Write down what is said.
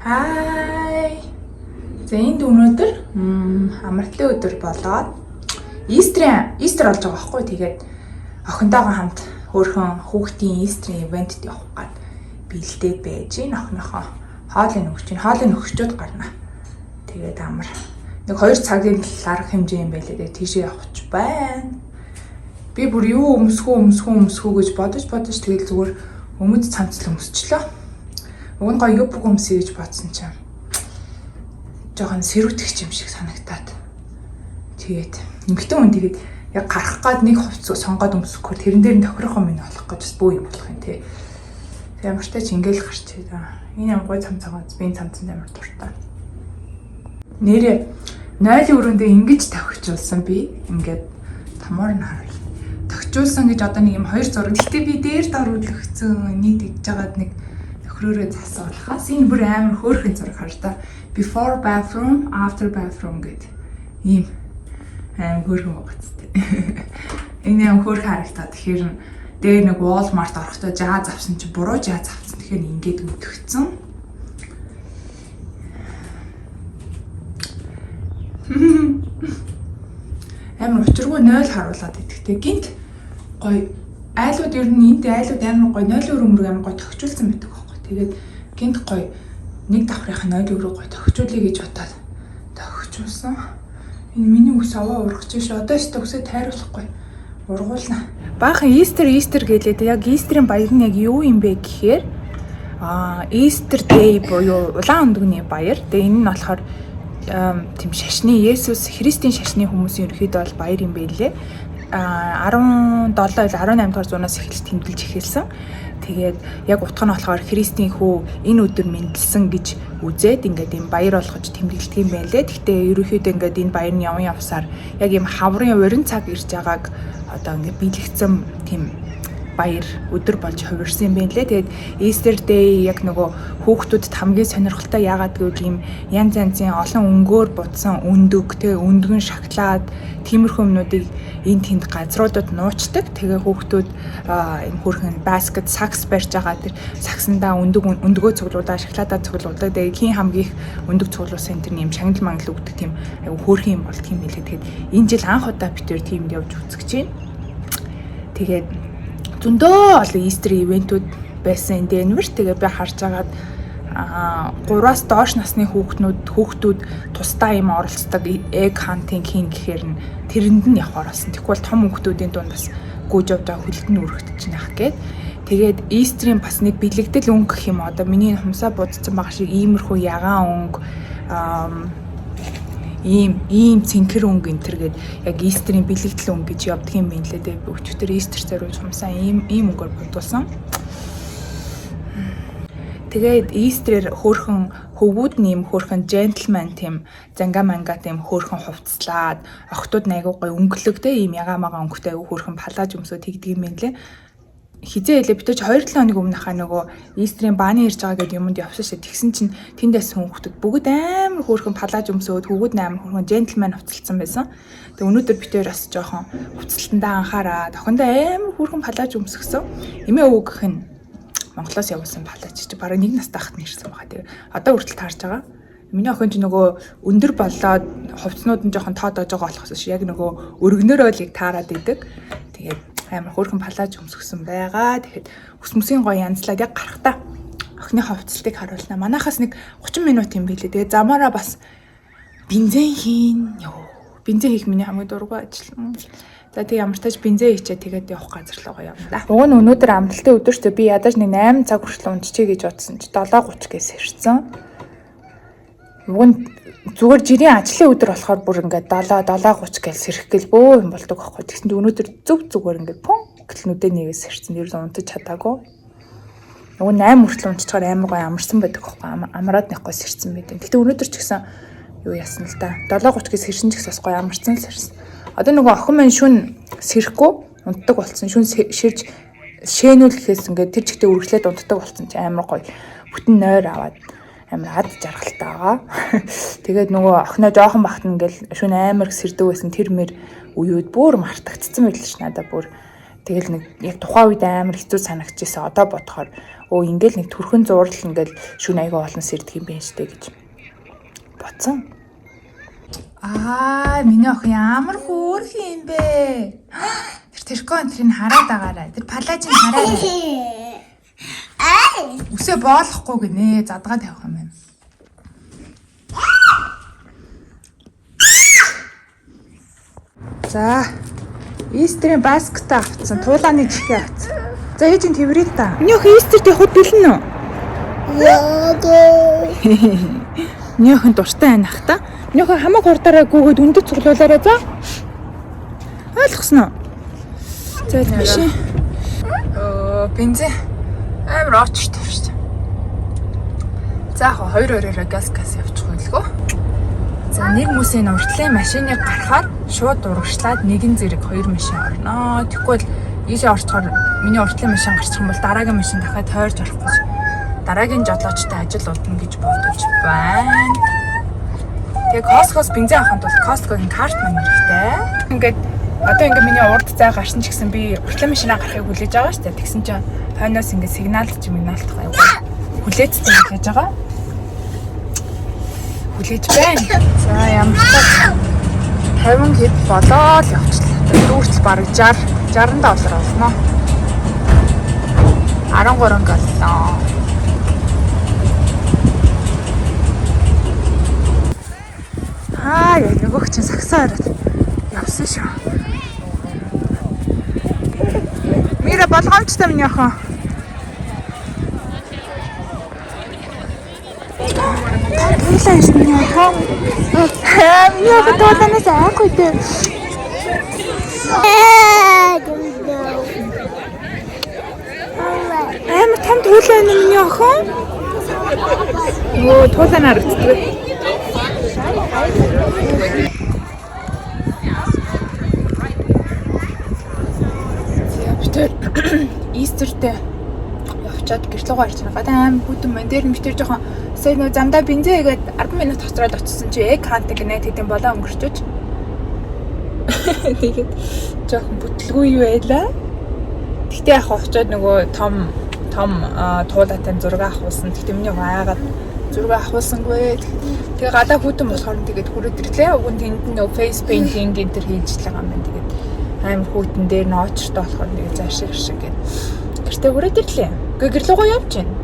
Хай. За энд өнөөдөр амралтын өдөр болоод Истер болж байгаа байхгүй. Тэгээд охинтойгоо хамт хөөрхөн хүүхдийн Истерийн ивентэд явах гээд бэлдээд байж гин охиныхоо хоолыг өгч гин. Хоолыг өгчөөд гарна. Тэгээд амар нэг 2 цагийн арга хэмжээ юм байлээ. Тэгээд тийшээ явах байна. Би бүр юу өмсгөө гэж бодож тэгэл зүгээр өмд цамцлал өмсчлөө. Уг нь гоё юбг өмсөе гэж бодсон чинь жоохон сэрүүтгч юм шиг санагтаад. Тэгээд эмэгтэй хүн тэгээд яг гарах гад нэг хувц сонгоод өмсөхгүй тэрэн дээр нь тохирох юм болох гэж бас бүү юм болох юм тий. Тэгээд ямартай ч ингээл гарч байгаа. Энэ ямар гоё цамцаагааз би цамцанд амар дуртай. Нэрээ 0 өрөөндөө ингэж тавьчихулсан би. Ингээд тамаар нь харуул. Тохижуулсан гэж одоо нэг юм 2 зураг. Гэтэ би дээр дор үлгцэн нийт игж байгаад нэг хөрөөрөө засуулахаас энэ бүр амар хөөрхөн зураг харж та. Before bathroom, after bathroom гэдэг. Ийм амар хөөрхөн багцтай. Энэ амар хөөрхөн харагдаад тэгэхээр дээр нэг Walmart орохдоо жаа завсан чи буруу жаа завсан. Тэгэхээр ингээд өдөгцөн. Амар учиргүй 0 харуулад идэгтэй. Гинт гоё айлууд ер нь энд айлууд амар гоё 0 өрөмөр амар гоё тохижуулсан байдаг байхгүй. Тэгээд гинт гоё нэг давхрынхаа 0 өрөө гоё тохижуулъя гэж бодоод тохижуулсан. Энэ миний үс аваа ургаж ш. Одоо ч төгсөө тайруулахгүй. Ургуулна. Баахан Истер гэлээд яг Истерийн баяр нь яг юу юм бэ гэхээр Easter Day буюу улаан өндөгний баяр. Тэгээ энэ нь болохоор тийм шашны Есүс Христийн шашны хүмүүсийн ерөөхдөө бол баяр юм байлээ. 17 18 дугаар зуунаас эхэлж тэмдэглэж эхэлсэн. Тэгээд яг утга нь болохоор Христийн хүү энэ өдөр мэндэлсэн гэж үзээд ингээд юм баяр болгож тэмдэглэдэг юм байна лээ. Гэхдээ ерөөхдөө ингээд энэ баяр нь явсаар яг юм хаврын урин цаг ирж байгааг одоо ингээд биелэгцэн тийм баяр өдөр болж хувирсан юм байна лээ. Тэгээд Easter Day яг нөгөө хүүхдүүдэд хамгийн сонирхолтой яагаад гэвэл ийм янз янзын олон өнгөөр будсан өндөг, тэгээ өндгөн шоколад, тиймэрхүү юмнуудыг энэ тэнд газруудад нуучдаг. Тэгээ хүүхдүүд энэ хөрхэн баскет сакс барьж байгаа тэр саксандаа өндгөө цуглуулаад шоколадаа цуглуулдаг. Тэгээ хин хамгийн их өндөг цуглуулсан тэр юм шагнал мангал өгдөг тийм айгу хөөрхөн юм болдго юм билээ. Тэгээд энэ жил анх удаа бид тэр тиймд явж үзэж байна. Тэгээд зөндөө олон Easter ивентүүд байсан энэ Денвер. Тэгээ би харж агаад 3-аас доош насны хүүхдүүд тусдаа юм оролцдог egg hunting хийн гэхээр нь тэрэнд нь явах оролцсон. Тэгвэл том хүүхдүүдийн дунд бас гүйж явж байгаа хөлтөнд өргөдөж нах гээд. Тэгээд Easter-ийн бас нэг бэлэгдэл өнгө гэх юм одоо миний хумсаа будсан байгаа шиг иймэрхүү ягаан өнгө ийм цэнхэр өнгө энтер гээд яг Easter-ийн бэлэгдэл өнгө гэж явдаг юм байна лээ. Тэгээ өчтөр Easter зориулж хумсаа ийм өнгөөр будулсан. Тэгээд Easter-ээр хөөрхөн хөвгүүд нэм хөөрхөн gentleman тийм занга манга тийм хөөрхөн хувцлаад охтууд айгуу гоё өнгөлөгтэй ийм ягаамага өнгөтэй айгуу хөөрхөн палаж өмсөд тэгдэг юм байна лээ. Хизээ хэлээ битэж 2-7 хоног өмнөхаа нөгөө Easter-ийн бааны ирж байгаа гэдэг юмд явсан шээ. Тэгсэн чинь тэндээс хүүхдүүд бүгд амар хөөрхөн палаж өмсөөд хөвгүүд амар хөөрхөн gentleman хувцалсан байсан. Тэгээ өнөөдөр битээр бас жоохон хувцалтандаа анхаараа охиндоо амар хөөрхөн палаж өмсгсөн. Эмээ өвөг гэх нь Монголоос явуулсан палаж чи бараг 1 настай хахад нэрсэн байгаа. Тэгээ одоо хүртэл таарж байгаа. Миний охин ч нөгөө өндөр болоод хувцснууд нь жоохон тоодож байгаа болохоос яг нөгөө өргөнөөрөө л яг таарад идэг. Тэгээд амар хөөрхөн палаж өмсгсөн байгаа. Тэгэхэд өсмөсийн гоё янзлаад яг гарахтаа охины хувцалтыг харуулна. Манайхаас нэг 30 минут юм билээ. Тэгээ замаараа бас бензин хийн. Бензин хийх миний хамгийн дургүй ажил. За тэг ямар ч тач бензин хийчээ тэгээд явах газар руу явна да. Уг нь өнөөдөр амралтын өдөртөө би ядаж нэг 8 цаг хүртэл унтчихъя гэж бодсон чи 7:30 гээс ирсэн. Уг нь зүгээр жирийн ажлын өдөр болохоор бүр ингээд 7:30 гээл сэрэх гэл бөө юм болдог аахгүй. Тэгсэн чи өнөөдөр зүгээр ингээд гэл нүдэ нэгээс сэрсэн. Ер нь унтаж чадаагүй. Уг нь 8 хүртэл унтчихаар амар гоё амарсан байдаг аахгүй. Амраад нэхгүй сэрсэн байдаг. Гэтэ өнөөдөр ч гэсэн юу яасан л да. 7:30 гээс сэрсэн ч гэсэн бас гоё амарсан л сэрсэн. Одоо нөгөө охин маань шүн сэрэхгүй унтдаг болсон. Шүн ширж шээнүүл гэхээс ингээд тэр чигтээ үргэлжлээд унтдаг болсон чи амар гоё. Бүтэн нойр аваад амар ад жаргалтай байгаа. Тэгээд нөгөө охиноо жоохон бахт ингээл шүн амар сэрдэг байсан тэр мэр үеуд бүр мартагдсан байл ш надаа бүр. Тэгэл нэг яг тухайн үед амар хэцүү санагдчихсан. Одоо бодохоор ингээл нэг төрхөн зурал ингээл шүн аяга олон сэрдэг юм байна штэ гэж бодсон. Миний охин ямар хөөрхөн юм бэ? Тэр тэрконтрийг хараад байгаарай. Тэр палажийг хараарай. Үсээ боолохгүй гинэ. Задгаа тавих юм байна. За, Истерийн баскетаа авцсан. Туулааны чихээ авцсан. За, ээж нь тэврээ та. Миний охин Истерт явахд бэлэн үү? Миний охин дуртай анах та. Миний охин хамаг хурдаараа гүгээд өндөр цуглуулаарай за. Ойлгосноо? За, биш. Бензин амар очтой шүү дээ. За, яг 2-2-ороо газ явуучих байлгүй. За, нэг хүмүүсийн уртлын машиныг гарахаар шууд урагшлаад нэгэн зэрэг 2 машин орно. Тэгвэл ийшээ орчхоор миний уртлын машин гарчих юм бол дараагийн машин дахиад тойрж орох гэж дараагийн жолоочтой ажил удна гэж бодож байна. Тэгээ Costco-с бензин авахын тулд Costco-гийн карт маань хэрэгтэй. Ингээд одоо ингээд миний урд зай гарсан ч гэсэн би уртлын машинаа гарахыг хүлээж байгаа шүү дээ. Тэгсэн чинь хойноос ингээд сигналч сигналтах аягүй хүлээцтэй гэж байгаа. Хүлээж байна. За ямар ч 50 хэд болоо л явчихлаа. Дүүртэл бараг 60 доллар олно. 13 галлон. Яг нөгөөх чинь сагсаа ороод явсан шүү. Мира болгоомжтой миний охин. Туулаа ирсэн миний охин. Миний охин туулаанаас айхгүй дээ. Амар том туулаа энэ миний охин. Туулаа нарагддаг. Истертэй явчаад гэртлүүгээ орж байгаа. Амар бүдэн мэн дээр мэтэр жоохон сая нөө замдаа бензин хийгээд 10 минут хоцроод очсон чи экрантай гинэ тэдэм болоо өнгөрчөөч. Тэгээд жоохон бүтлгүй юу байлаа. Тэгтээ яг очоод нөгөө том туулаатай зураг авахулсан. Тэгтээ миний гайгаад зураг авахулсангүй. Тэгээ гадаа хүүтэн болохоор тэгээд хүрээд ирлээ. Уг нь тэнд нөгөө face painting гэнтэр хийж байгаа юм байна. Тэгээд амар хүүтэн дээр ноочтой болохоор нэг заашиг шиг гээд гэртээ хүрээд ирлээ. Гээ гэрлүүгөө явж байна.